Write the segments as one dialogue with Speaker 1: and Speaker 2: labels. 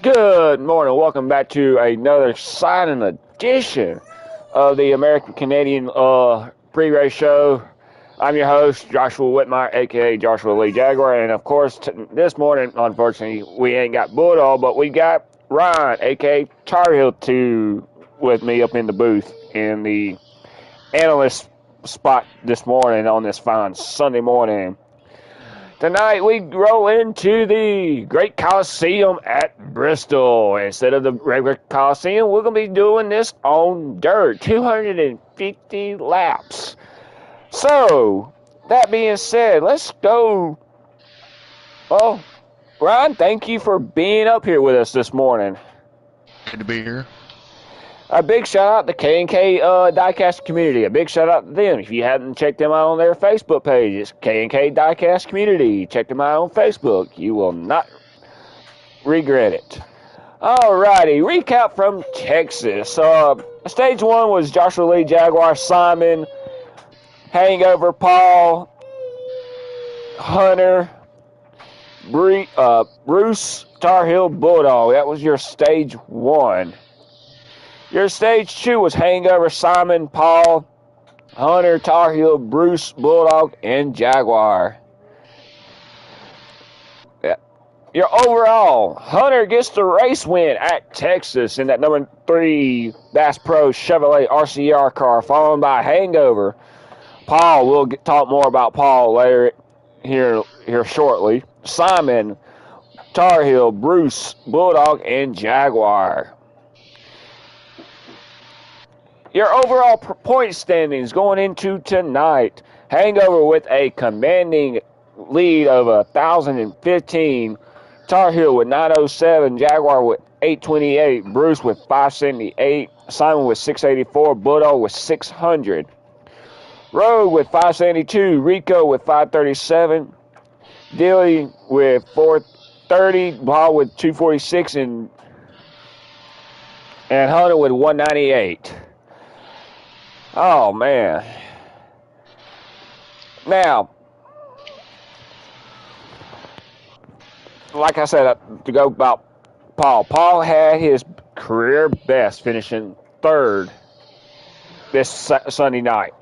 Speaker 1: Good morning. Welcome back to another exciting edition of the American Canadian pre-race show. I'm your host, Joshua Whitmire, a.k.a. Joshua Lee Jaguar. And, of course, this morning, unfortunately, we ain't got Bulldog, but we got Ryan, a.k.a. Tar Heel, with me up in the booth in the analyst spot this morning on this fine Sunday morning. Tonight we roll into the Great Coliseum at Bristol. Instead of the regular Coliseum, we're going to be doing this on dirt, 250 laps. So, that being said, let's go. Oh, Ryan, thank you for being up here with us this morning.
Speaker 2: Good to be here.
Speaker 1: A big shout out to K&K Diecast Community. A big shout out to them. If you haven't checked them out on their Facebook page, it's K&K Diecast Community. Check them out on Facebook. You will not regret it. Alrighty, recap from Texas. Stage 1 was Joshua Lee Jaguar, Simon, Hangover, Paul, Hunter, Bruce, Tar Heel, Bulldog. That was your Stage 1. Your Stage 2 was Hangover, Simon, Paul, Hunter, Tar Heel, Bruce, Bulldog, and Jaguar. Yeah. Your overall, Hunter gets the race win at Texas in that number 3 Bass Pro Chevrolet RCR car, followed by Hangover. Paul, we'll talk more about Paul later here shortly. Simon, Tar Heel, Bruce, Bulldog, and Jaguar. Your overall point standings going into tonight. Hangover with a commanding lead of 1,015. Tar Heel with 907. Jaguar with 828. Bruce with 578. Simon with 684. Bulldog with 600. Rogue with 572. Rico with 537. Dilly with 430. Ball with 246. And Hunter with 198. Oh, man. Now, like I said, to go about Paul. Paul had his career best finishing 3rd this Sunday night.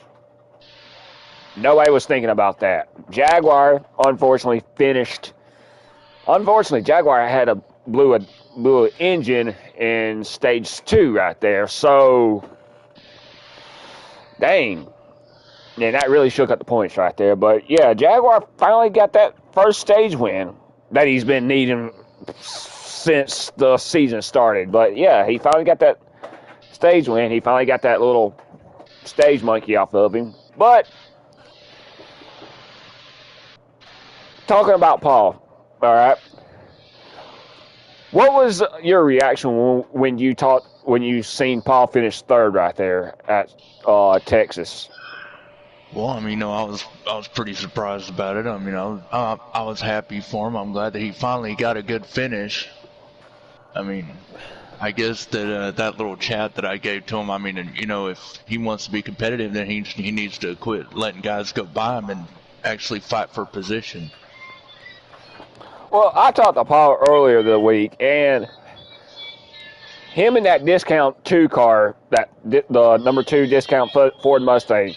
Speaker 1: Nobody was thinking about that. Jaguar, unfortunately, finished. Unfortunately, Jaguar had blew an engine in Stage 2 right there. So, dang. And that really shook up the points right there. But, yeah, Jaguar finally got that first stage win that he's been needing since the season started. But, yeah, he finally got that stage win. He finally got that little stage monkey off of him. But, talking about Paul, all right, what was your reaction when you seen Paul finish 3rd right there at Texas?
Speaker 2: Well, I mean, I was pretty surprised about it. I mean, I was happy for him. I'm glad that he finally got a good finish. I mean, I guess that that little chat that I gave to him. I mean, if he wants to be competitive, then he needs to quit letting guys go by him and actually fight for position.
Speaker 1: Well, I talked to Paul earlier the week, and him in that discount 2 car, the number 2 discount Ford Mustang,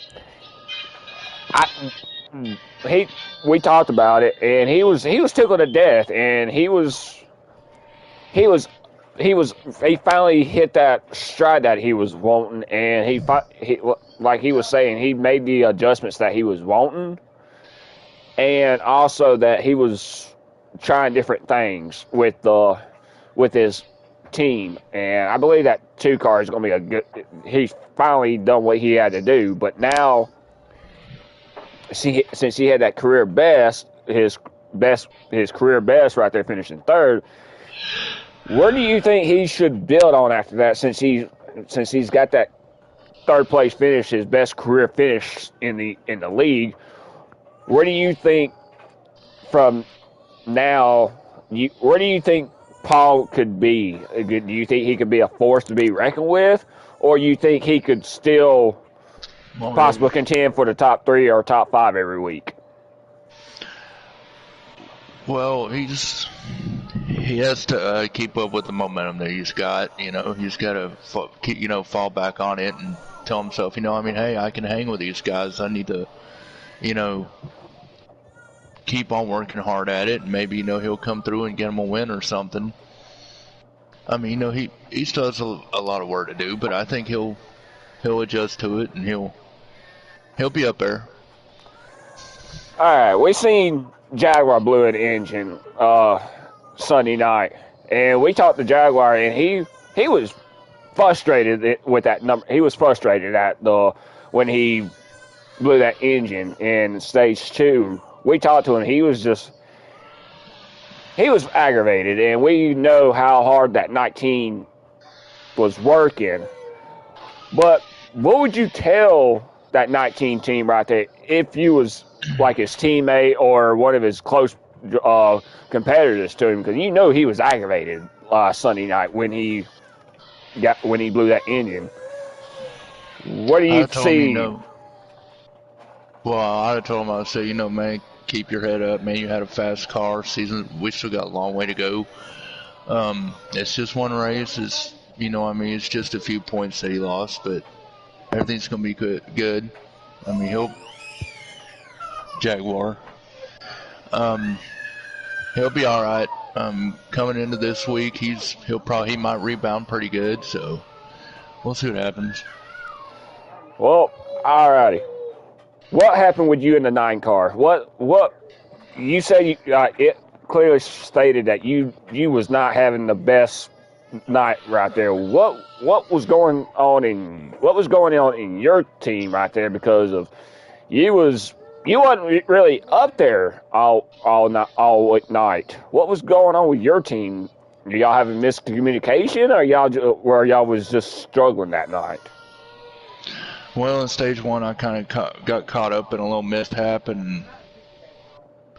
Speaker 1: we talked about it, and he was tickled to death, and he finally hit that stride that he was wanting, and he like he was saying, he made the adjustments that he was wanting, and also that he was trying different things with his team, and I believe that 2 car is going to be a good. He's finally done what he had to do, but now, since he had that career best, his career best right there, finishing 3rd, where do you think he should build on after that? Since he's got that 3rd place finish, his best career finish in the league, where do you think from now, where do you think Paul could be? Do you think he could be a force to be reckoned with, or you think he could still possibly contend for the top 3 or top 5 every week?
Speaker 2: Well, he has to keep up with the momentum that he's got. He's got to fall back on it and tell himself, hey, I can hang with these guys. I need to, you know, keep on working hard at it, and maybe he'll come through and get him a win or something. I mean, he still has a lot of work to do, but I think he'll adjust to it and he'll be up there.
Speaker 1: All right, we seen Jaguar blew an engine Sunday night, and we talked to Jaguar, and he was frustrated with that number. He was frustrated when he blew that engine in stage 2. We talked to him. He was aggravated, and we know how hard that 19 was working. But what would you tell that 19 team right there if you was like his teammate or one of his close competitors to him? Because he was aggravated Sunday night when he blew that engine. What do you see?
Speaker 2: Well, I'd have told him, I'd say, man, keep your head up, man. You had a fast car. We still got a long way to go. It's just one race. It's just a few points that he lost, but everything's gonna be good. I mean, Jaguar. He'll be all right. Coming into this week, he might rebound pretty good. So we'll see what happens.
Speaker 1: Well, all righty. What happened with you in the 9 car? What you said? It clearly stated that you was not having the best night right there. What was going on in your team right there? Because of you wasn't really up there all night. What was going on with your team? Were y'all having miscommunication, or y'all was just struggling that night?
Speaker 2: Well, in stage 1, I kind of got caught up in a little mishap and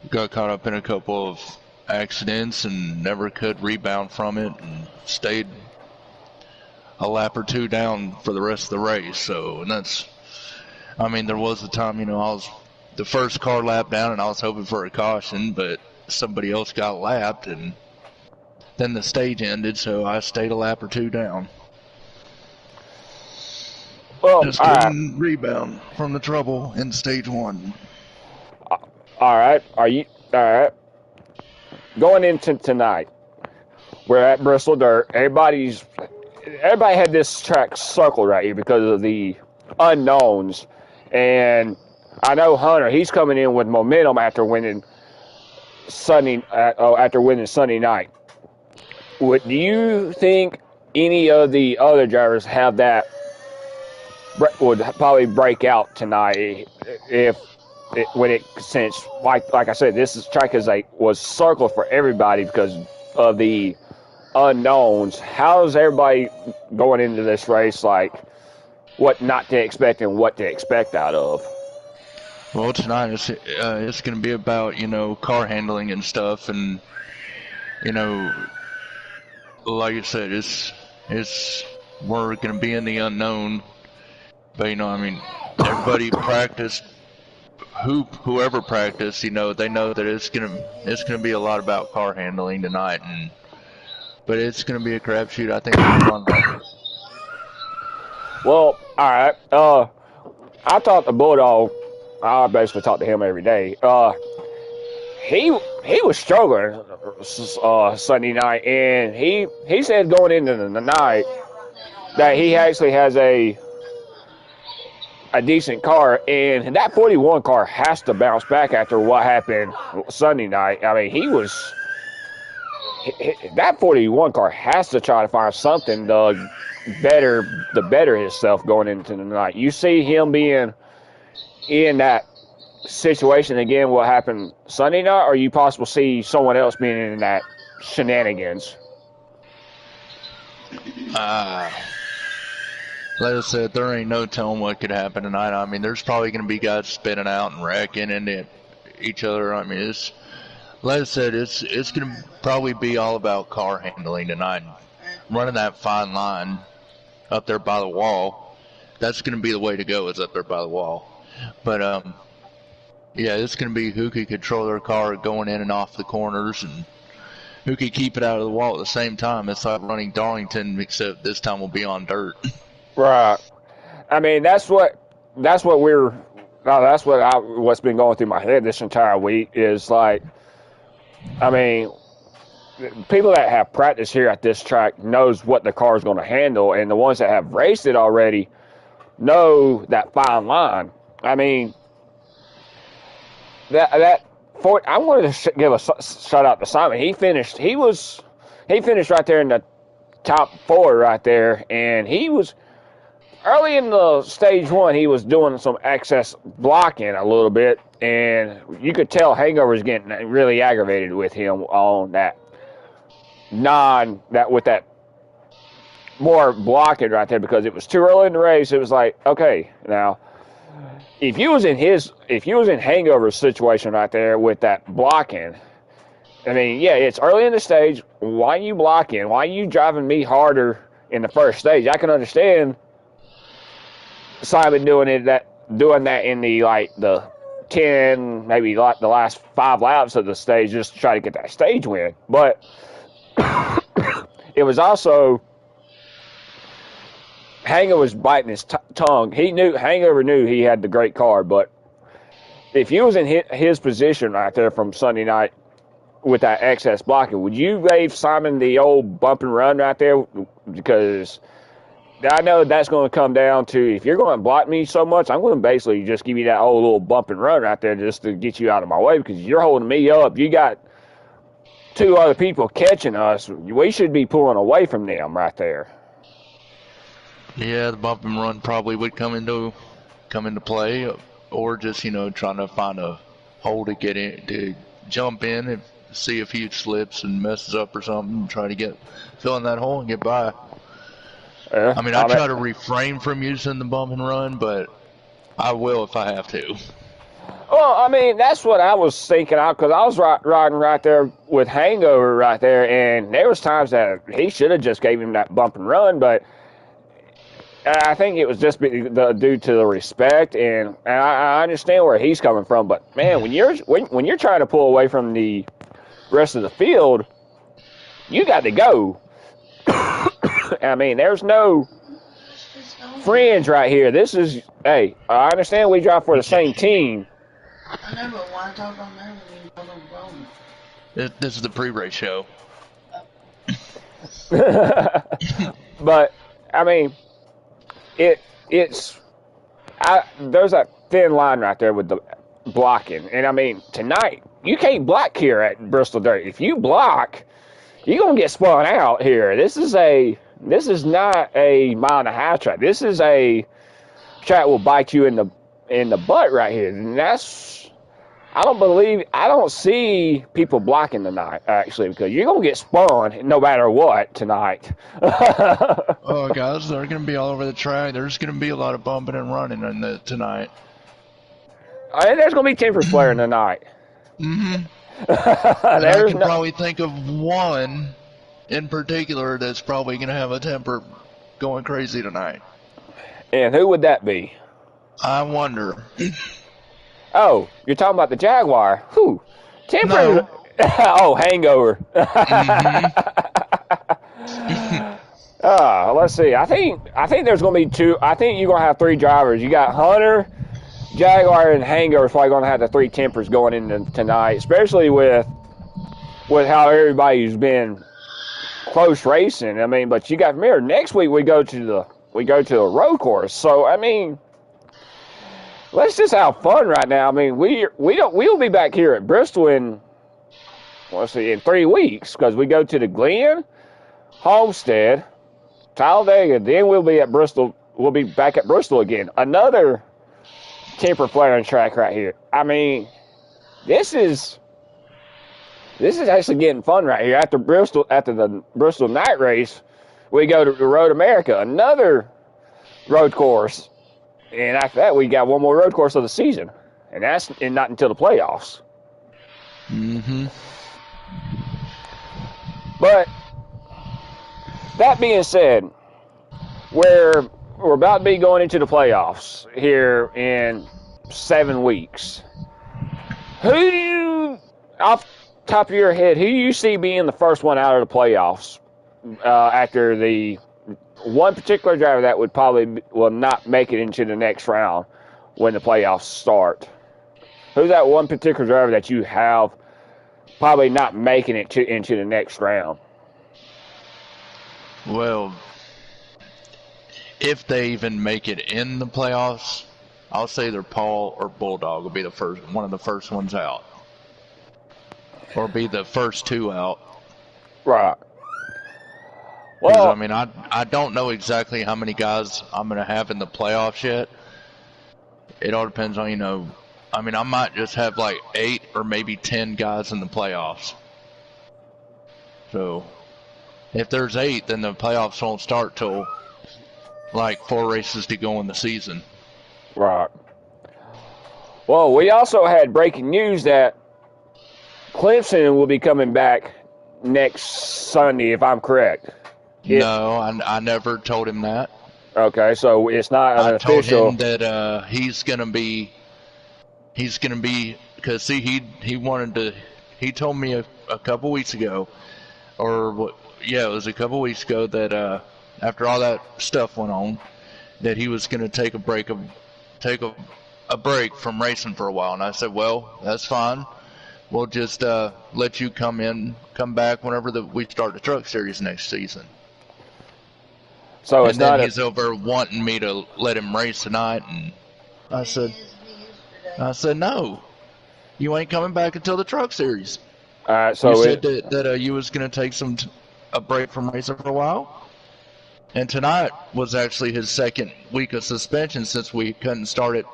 Speaker 2: got caught up in a couple of accidents and never could rebound from it and stayed a lap or 2 down for the rest of the race. So, there was a time, I was the first car lap down and I was hoping for a caution, but somebody else got lapped and then the stage ended, so I stayed a lap or 2 down. Well, just couldn't rebound from the trouble in stage 1.
Speaker 1: All right. All right? Going into tonight, we're at Bristol Dirt. Everybody had this track circled right here because of the unknowns, and I know Hunter. He's coming in with momentum after winning Sunday night. Do you think any of the other drivers have that? Would probably break out tonight since like I said, this track was circled for everybody because of the unknowns. How's everybody going into this race, like what not to expect and what to expect out of?
Speaker 2: Well, tonight it's going to be about car handling and stuff, and like I said, we're going to be in the unknown. But everybody practiced. Whoever practiced, they know that it's gonna be a lot about car handling tonight, but it's gonna be a crapshoot. I think it'll be fun.
Speaker 1: Well, all right. I talked to Bulldog. I basically talk to him every day. He was struggling Sunday night, and he said going into the night that he actually has a decent car, and that 41 car has to bounce back after what happened Sunday night. I mean, that 41 car has to try to find something to better himself going into the night. You see him being in that situation again, what happened Sunday night, or you possibly see someone else being in that shenanigans?
Speaker 2: Like I said, there ain't no telling what could happen tonight. There's probably going to be guys spinning out and wrecking into each other. Like I said, it's going to probably be all about car handling tonight. Running that fine line up there by the wall, that's going to be the way to go, is up there by the wall. But, Yeah, it's going to be who can control their car going in and off the corners and who can keep it out of the wall at the same time. It's like running Darlington, except this time will be on dirt.
Speaker 1: Right. I mean, that's what what's been going through my head this entire week is like, I mean, people that have practiced here at this track knows what the car is going to handle, and the ones that have raced it already know that fine line. I mean, I wanted to give a shout out to Simon. He finished right there in the top 4 right there, and he was early in the stage 1. He was doing some excess blocking a little bit, and you could tell Hangover was getting really aggravated with him on that with that more blocking right there because it was too early in the race. It was like, okay, now if you was in Hangover's situation right there with that blocking, I mean, yeah, it's early in the stage. Why are you blocking? Why are you driving me harder in the first stage? I can understand Simon doing that in the 10, maybe like the last 5 laps of the stage just to try to get that stage win. But it was also Hangover was biting his tongue. Hangover knew he had the great car, but if you was in his position right there from Sunday night with that excess blocking, would you give Simon the old bump and run right there? Because I know that's going to come down to, if you're going to block me so much, I'm going to basically just give you that old little bump and run right there just to get you out of my way because you're holding me up. You got 2 other people catching us. We should be pulling away from them right there.
Speaker 2: Yeah, the bump and run probably would come into play, or just trying to find a hole to get in, to jump in and see if he slips and messes up or something, and try to fill in that hole and get by. I mean, I try to refrain from using the bump and run, but I will if I have to.
Speaker 1: Well, I mean, that's what I was thinking out because I was riding right there with Hangover right there, and there was times that he should have just gave him that bump and run, but I think it was just due to the respect, and I understand where he's coming from. But man, when you're trying to pull away from the rest of the field, you got to go. I mean, there's no friends right here. Hey, I understand we drive for the same team.
Speaker 3: I know, but why talk about that when you don't know?
Speaker 2: This is the pre-race show.
Speaker 1: But I mean, there's a thin line right there with the blocking, and I mean, tonight you can't block here at Bristol Dirt. If you block, you're gonna get spun out here. This is not a mile and a half track. This is a track will bite you in the butt right here, and I don't see people blocking tonight, actually, because you're going to get spun no matter what tonight.
Speaker 2: Oh, guys, they're going to be all over the track. There's going to be a lot of bumping and running tonight.
Speaker 1: And there's going to be tempers flaring tonight.
Speaker 2: Mm-hmm. I can probably think of one in particular that's probably going to have a temper going crazy tonight.
Speaker 1: And who would that be?
Speaker 2: I wonder.
Speaker 1: Oh, you're talking about the Jaguar. Whew. Temper.
Speaker 2: No.
Speaker 1: Oh, Hangover. Let's see. I think there's going to be 2. I think you're going to have 3 drivers. You got Hunter, Jaguar, and Hangover is probably going to have the 3 tempers going into tonight, especially with how everybody's been close racing. I mean, but you got from here. Next week we go to the road course. So I mean, let's just have fun right now. I mean, we'll be back here at Bristol in 3 weeks because we go to the Glen, Homestead, Talladega. Then we'll be at Bristol. We'll be back at Bristol again. Another temper flaring track right here. I mean, this is actually getting fun right here. After the Bristol night race, we go to the Road America, another road course. And after that, we got one more road course of the season. And that's not until the playoffs.
Speaker 2: Mm-hmm.
Speaker 1: But that being said, we're about to be going into the playoffs here in 7 weeks. Who do you, off the top of your head, who do you see being the first one out of the playoffs after the one particular driver that would probably will not make it into the next round when the playoffs start? Who's that one particular driver that you have probably not making it into the next round?
Speaker 2: Well, if they even make it in the playoffs, I'll say either Paul or Bulldog will be one of the first ones out, or be the first two out.
Speaker 1: Right.
Speaker 2: Well, I mean, I don't know exactly how many guys I'm going to have in the playoffs yet. It all depends on, I mean, I might just have like 8 or maybe 10 guys in the playoffs. So, if there's 8, then the playoffs won't start till like 4 races to go in the season.
Speaker 1: Right. Well, we also had breaking news that Clemson will be coming back next Sunday, if I'm correct.
Speaker 2: No, I never told him that.
Speaker 1: Okay, so it's not an official.
Speaker 2: I told him that he's gonna be because see he told me a couple weeks ago, it was a couple weeks ago that after all that stuff went on, that he was gonna take a break from racing for a while, and I said, well, that's fine. We'll just let you come back whenever we start the truck series next season.
Speaker 1: So
Speaker 2: and then he's over wanting me to let him race tonight, and I said no, you ain't coming back until the truck series.
Speaker 1: So
Speaker 2: you said that you was gonna take a break from racing for a while, and tonight was actually his second week of suspension since we couldn't start it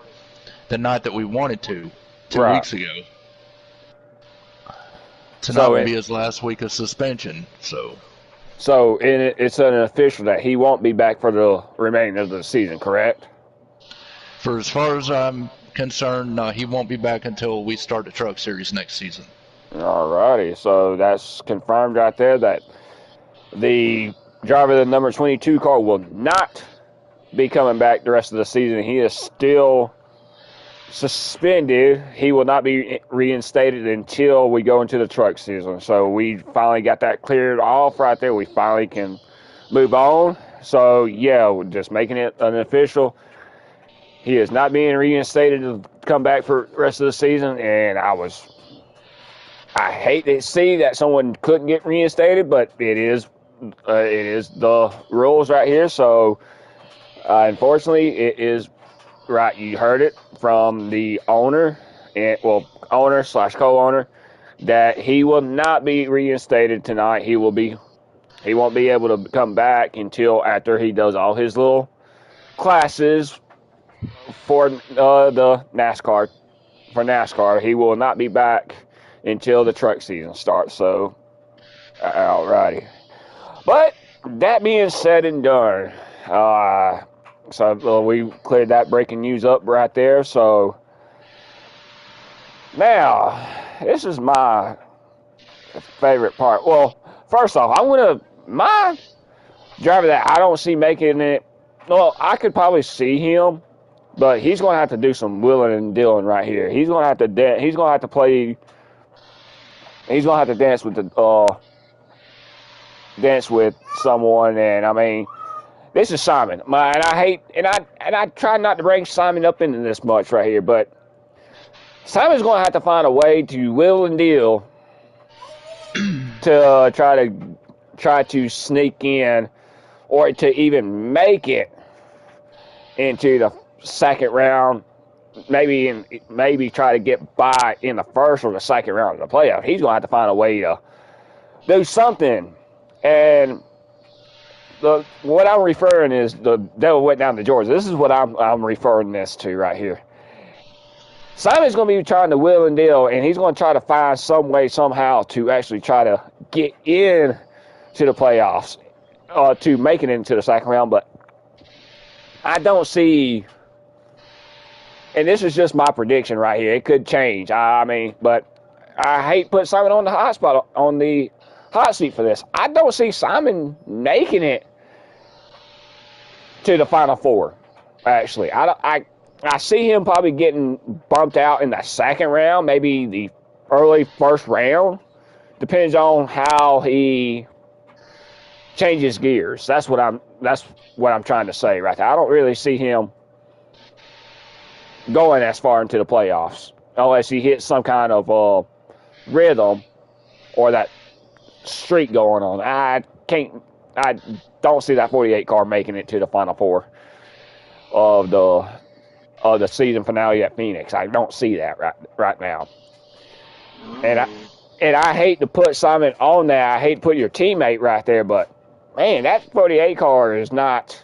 Speaker 2: the night that we wanted to 2 weeks ago. Tonight would be his last week of suspension,
Speaker 1: So it's an official that he won't be back for the remainder of the season, correct?
Speaker 2: For as far as I'm concerned, no, he won't be back until we start the truck series next season.
Speaker 1: Alrighty, so that's confirmed right there that the driver of the number 22 car will not be coming back the rest of the season. He is still suspended. He will not be reinstated until we go into the truck season. So we finally got that cleared off right there. We finally can move on. So yeah, we're just making it an official. He is not being reinstated to come back for the rest of the season, and I hate to see that someone couldn't get reinstated, but it is the rules right here. So unfortunately, it is right. You heard it from the owner, owner / co-owner, that he will not be reinstated tonight. He won't be able to come back until after he does all his little classes for the NASCAR. For NASCAR, he will not be back until the truck season starts. So, alrighty. But that being said and done, so we cleared that breaking news up right there. So now, this is my favorite part. Well, first off, my driver that I don't see making it. Well, I could probably see him, but he's going to have to do some wheeling and dealing right here. He's going to have to He's going to have to play. He's going to have to dance with someone, and I mean. This is Simon, and I try not to bring Simon up into this much right here, but Simon's going to have to find a way to wheel and deal to try to sneak in, or to even make it into the second round. Maybe try to get by in the first or the second round of the playoff. He's going to have to find a way to do something, and. What I'm referring is the devil went down to Georgia. This is what I'm referring this to right here. Simon's going to be trying to wheel and deal, and he's going to try to find some way, somehow, to actually try to get in to the playoffs, to make it into the second round. But I don't see, and this is just my prediction right here. It could change. But I hate putting Simon on the hot seat for this. I don't see Simon making it to the Final Four. Actually, I see him probably getting bumped out in the second round, maybe the early first round. Depends on how he changes gears. That's what I'm trying to say right there. I don't really see him going as far into the playoffs unless he hits some kind of rhythm or that streak going on. I don't see that 48 car making it to the Final Four of the season finale at Phoenix. I don't see that right now. And I hate to put Simon on that. I hate to put your teammate right there, but man, that 48 car is not.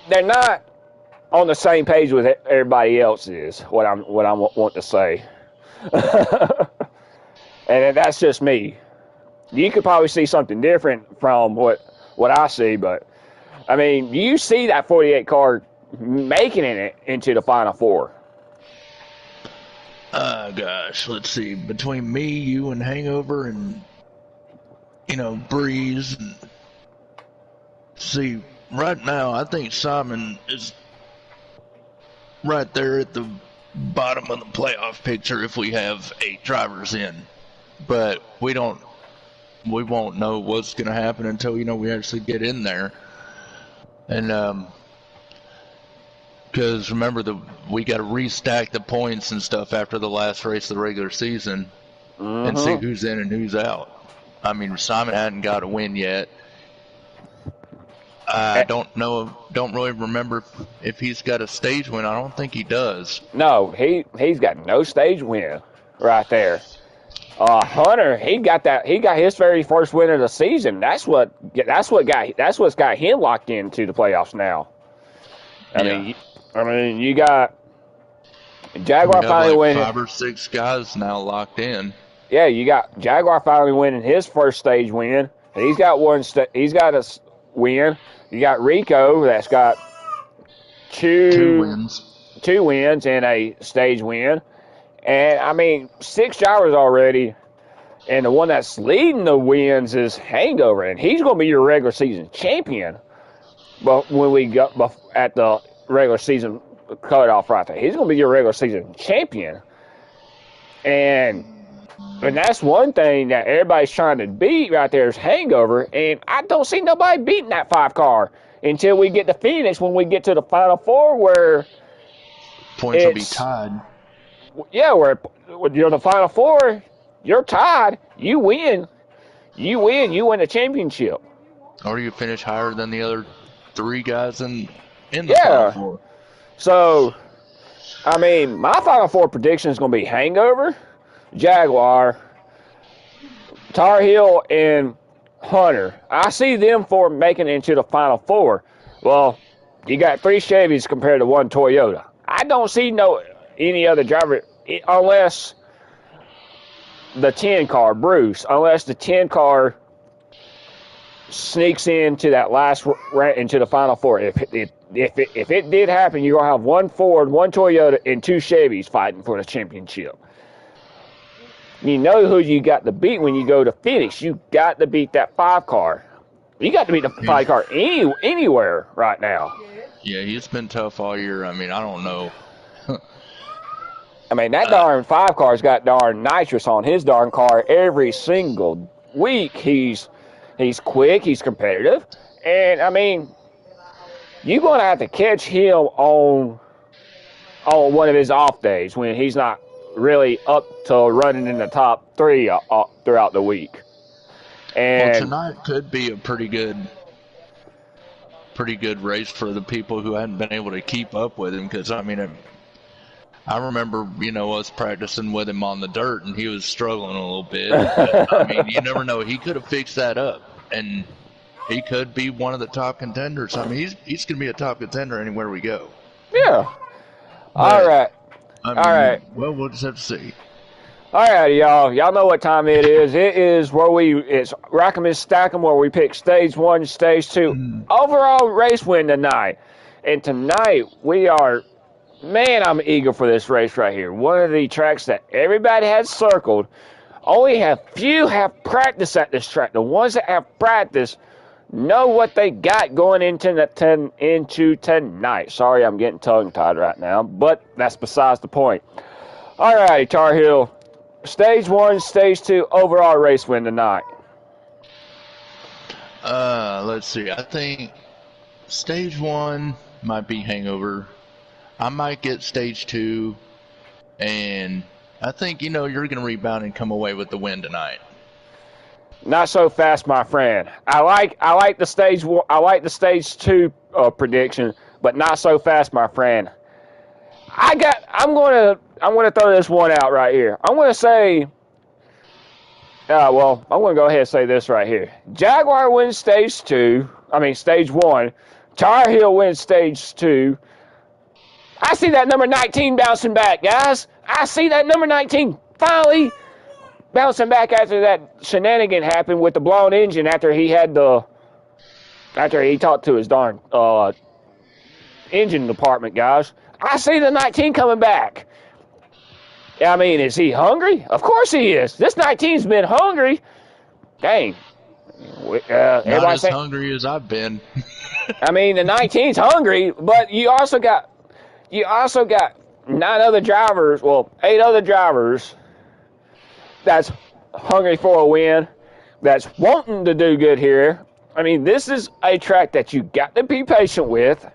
Speaker 1: They're not on the same page with everybody else is. What I want to say, and that's just me. You could probably see something different from what I see, but I mean, you see that 48 car making it into the Final Four.
Speaker 2: Gosh, let's see. Between me, you, and Hangover, and Breeze. See, right now, I think Simon is right there at the bottom of the playoff picture if we have 8 drivers in. But we won't know what's going to happen until we actually get in there. And because remember we got to restack the points and stuff after the last race of the regular season and see who's in and who's out. I mean, Simon hadn't got a win yet. I don't really remember if he's got a stage win. I don't think he does.
Speaker 1: No, he's got no stage win right there. Hunter, he got his very first win of the season. That's what's got him locked into the playoffs now. I mean, you got Jaguar finally winning.
Speaker 2: 5 or 6 guys now locked in.
Speaker 1: Yeah, you got Jaguar finally winning his first stage win. He's got he's got a win. You got Rico that's got two wins and a stage win. And I mean, 6 drivers already, and the one that's leading the wins is Hangover, and he's going to be your regular season champion. But when we go at the regular season cutoff right there, he's going to be your regular season champion. And that's one thing that everybody's trying to beat right there is Hangover, and I don't see nobody beating that 5 car until we get to Phoenix when we get to the Final Four where
Speaker 2: points will be tied.
Speaker 1: Yeah, where you're the Final Four, you're tied, you win the championship.
Speaker 2: Or you finish higher than the other 3 guys in the Final Four.
Speaker 1: So, I mean, my Final Four prediction is going to be Hangover, Jaguar, Tar Heel, and Hunter. I see them 4 making it into the Final Four. Well, you got 3 Chevys compared to 1 Toyota. I don't see any other driver unless the 10 car, Bruce, unless the 10 car sneaks into that last into the Final Four. If it did happen, you're going to have 1 Ford, 1 Toyota, and 2 Chevys fighting for the championship. You know who you got to beat when you go to Phoenix. You got to beat that 5 car. You got to beat the 5 car anywhere right now.
Speaker 2: Yeah, he's been tough all year. I mean, I don't know.
Speaker 1: I mean, that darn 5 car's got darn nitrous on his darn car every single week. He's quick, he's competitive, and I mean, you're going to have to catch him on one of his off days when he's not really up to running in the top 3 throughout the week. And
Speaker 2: well, tonight could be a pretty good race for the people who hadn't been able to keep up with him, because I mean, I remember, us practicing with him on the dirt, and he was struggling a little bit. But, I mean, you never know. He could have fixed that up, and he could be one of the top contenders. I mean, he's going to be a top contender anywhere we go.
Speaker 1: Yeah. All right. All right.
Speaker 2: Well, we'll just have to see.
Speaker 1: All right, y'all. Y'all know what time it is. It is it's Rack 'em and Stack 'em, where we pick stage 1, stage 2, overall race win tonight. And tonight we are. Man, I'm eager for this race right here. One of the tracks that everybody has circled. Only few have practiced at this track. The ones that have practiced know what they got going into tonight. Sorry, I'm getting tongue-tied right now, but that's besides the point. All right, Tar Heel. Stage 1, Stage 2, overall race win tonight.
Speaker 2: Let's see. I think Stage 1 might be Hangover. I might get Stage 2, and I think, you're going to rebound and come away with the win tonight.
Speaker 1: Not so fast, my friend. I like the Stage 1, I like the Stage 2 prediction, but not so fast, my friend. I'm gonna throw this one out right here. I'm gonna say, I'm gonna go ahead and say this right here. Jaguar wins Stage 1. Tar Heel wins Stage 2. I see that number 19 bouncing back, guys. I see that number 19 finally bouncing back after that shenanigan happened with the blown engine after he talked to his darn engine department, guys. I see the 19 coming back. I mean, is he hungry? Of course he is. This 19's been hungry. Dang.
Speaker 2: Not as hungry as I've been.
Speaker 1: I mean, the 19's hungry, but you also got 8 other drivers that's hungry for a win, that's wanting to do good here. I mean, this is a track that you got to be patient with.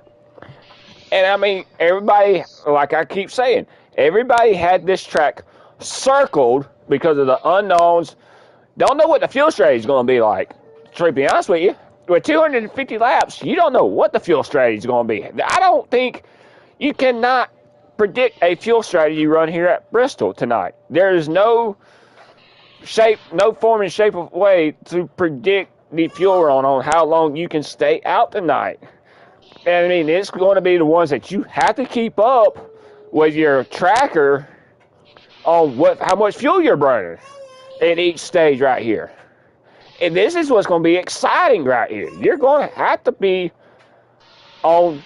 Speaker 1: And I mean, everybody, like I keep saying, everybody had this track circled because of the unknowns. Don't know what the fuel strategy is going to be like. To be honest with you, with 250 laps, you don't know what the fuel strategy is going to be. I don't think you cannot predict a fuel strategy run here at Bristol tonight. There is no form and shape of way to predict the fuel run on how long you can stay out tonight. And I mean, it's going to be the ones that you have to keep up with your tracker on how much fuel you're burning in each stage right here. And this is what's going to be exciting right here. You're going to have to be on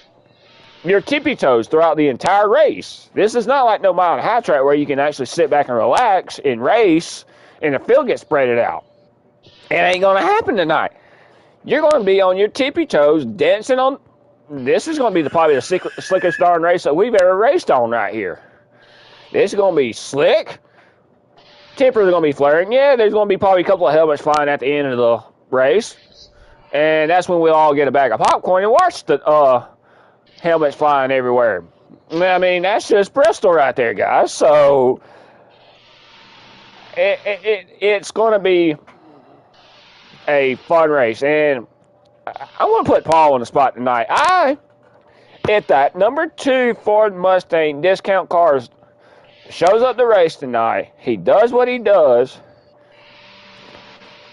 Speaker 1: your tippy toes throughout the entire race. This is not like no mile and a half track where you can actually sit back and relax and race and the field gets spread out. It ain't going to happen tonight. You're going to be on your tippy toes dancing on. This is going to be probably the slickest darn race that we've ever raced on right here. This is going to be slick. Tempers are going to be flaring. Yeah, there's going to be probably a couple of helmets flying at the end of the race. And that's when we'll all get a bag of popcorn and watch the helmets flying everywhere. I mean, that's just Bristol right there, guys. So, it's going to be a fun race. And I want to put Paul on the spot tonight. If that number 2 Ford Mustang discount cars shows up to race tonight, he does what he does,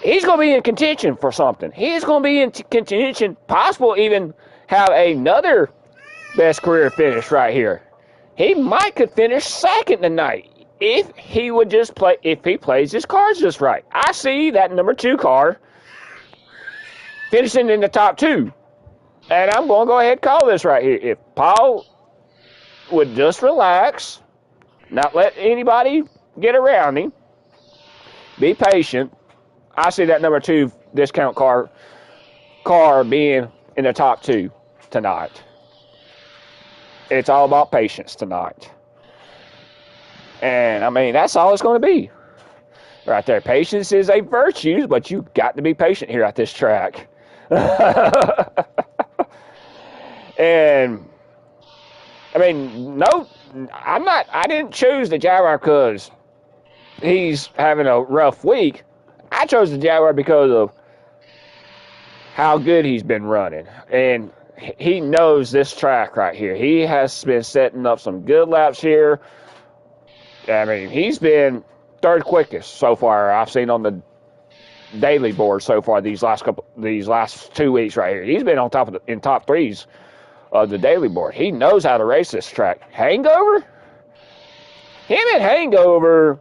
Speaker 1: he's going to be in contention for something. He's going to be in contention, possible even have another best career finish right here. He could finish second tonight if he plays his cards just right. I see that number 2 car finishing in the top 2. And I'm going to go ahead and call this right here. If Paul would just relax, not let anybody get around him, be patient, I see that number 2 discount car being in the top 2 tonight. It's all about patience tonight. And, I mean, that's all it's going to be. Right there. Patience is a virtue, but you got to be patient here at this track. And I mean, I didn't choose the Jaguar because he's having a rough week. I chose the Jaguar because of how good he's been running. And he knows this track right here. He has been setting up some good laps here. I mean, he's been third quickest so far I've seen on the daily board so far these last 2 weeks right here. He's been on in top 3s of the daily board. He knows how to race this track. Hangover? Him and Hangover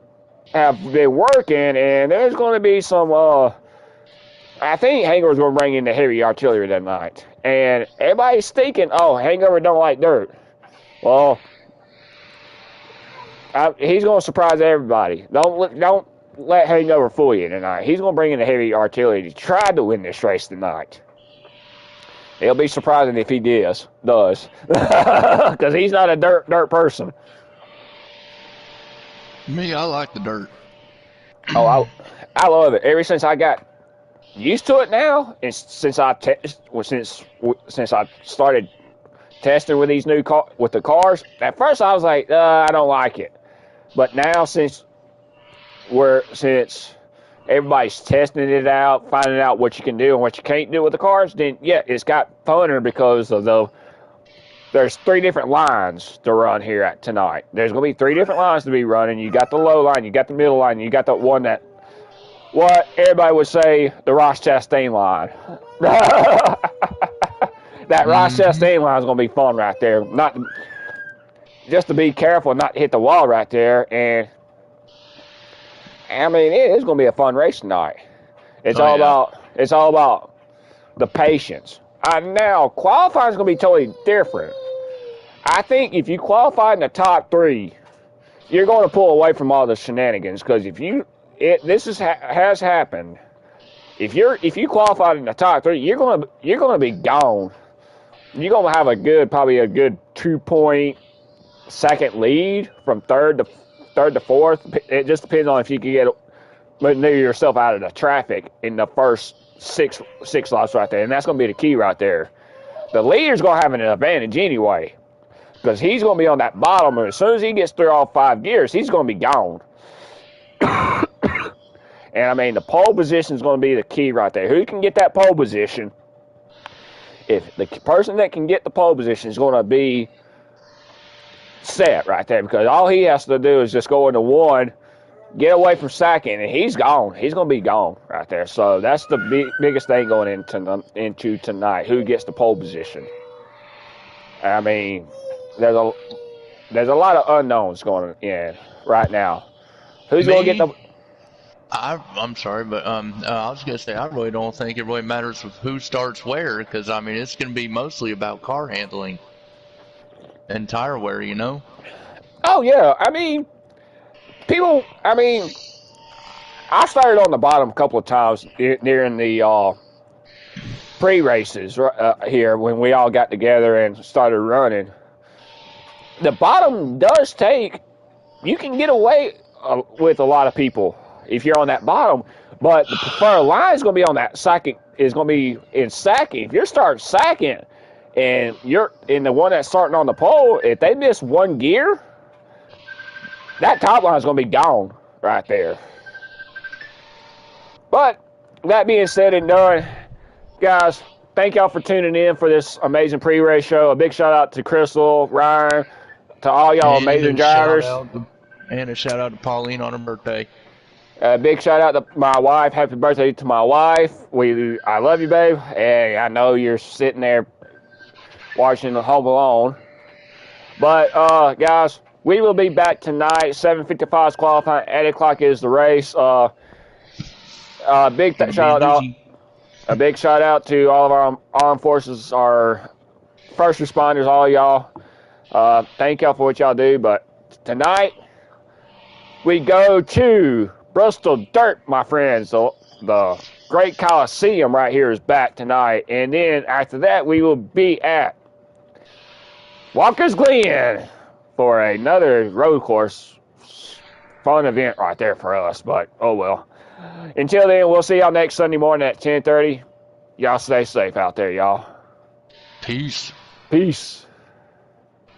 Speaker 1: have been working, and there's going to be some, I think Hangover's going to bring in the heavy artillery that night. And everybody's thinking, oh, Hangover don't like dirt. Well, he's going to surprise everybody. Don't let Hangover fool you tonight. He's going to bring in the heavy artillery to try to win this race tonight. It'll be surprising if he does, because he's not a dirt person.
Speaker 2: Me, I like the dirt.
Speaker 1: Oh, I love it. Ever since I got used to it now, and since I started testing with these new with the cars. At first, I was like, I don't like it, but now since everybody's testing it out, finding out what you can do and what you can't do with the cars, then yeah, it's got funner because of there's 3 different lines to run here tonight. There's going to be 3 different lines to be running. You got the low line, you got the middle line, you got the one that, what everybody would say, the Ross Chastain line. That Ross Chastain line is going to be fun right there. Just to be careful and not hit the wall right there. And I mean, it is going to be a fun race tonight. It's all about the patience. Now, qualifying is going to be totally different. I think if you qualify in the top 3, you're going to pull away from all the shenanigans, because has happened. If you qualified in the top 3, you're going to be gone. You're going to have probably a good 2-point-second lead from third to fourth. It just depends on if you can maneuver yourself out of the traffic in the first six laps right there, and that's going to be the key right there. The leader's going to have an advantage anyway, because he's going to be on that bottom, and as soon as he gets through all 5 gears, he's going to be gone. And I mean, the pole position is going to be the key right there. Who can get that pole position? If the person that can get the pole position is going to be set right there, because all he has to do is just go into 1, get away from second, and he's gone. He's going to be gone right there. So that's the biggest thing going into tonight. Who gets the pole position? I mean, there's a lot of unknowns going in right now. Who's going to get the?
Speaker 2: I'm sorry, but I was gonna say I really don't think it really matters with who starts where, because I mean it's gonna be mostly about car handling and tire wear, you know.
Speaker 1: Oh yeah, I mean, I started on the bottom a couple of times during the pre-races here when we all got together and started running. The bottom does you can get away with a lot of people if you're on that bottom, but the preferred line is going to be on that second, is going to be in second. If you're starting second and you're in the one that's starting on the pole, if they miss 1 gear, that top line is going to be gone right there. But that being said and done, guys, thank y'all for tuning in for this amazing pre-race show. A big shout out to Crystal, Ryan, to all y'all amazing drivers.
Speaker 2: And a shout out to Pauline on her birthday.
Speaker 1: Big shout out to my wife. Happy birthday to my wife. I love you, babe. And I know you're sitting there watching the Home Alone. But, guys, we will be back tonight. 7:55 is qualifying. 8 o'clock is the race. A big shout out to all of our armed forces, our first responders, all of y'all. Thank y'all for what y'all do. But tonight, we go to Bristol Dirt, my friends. The Great Coliseum right here is back tonight. And then after that, we will be at Walker's Glen for another road course. Fun event right there for us, but oh well. Until then, we'll see y'all next Sunday morning at 10:30. Y'all stay safe out there, y'all.
Speaker 2: Peace.
Speaker 1: Peace.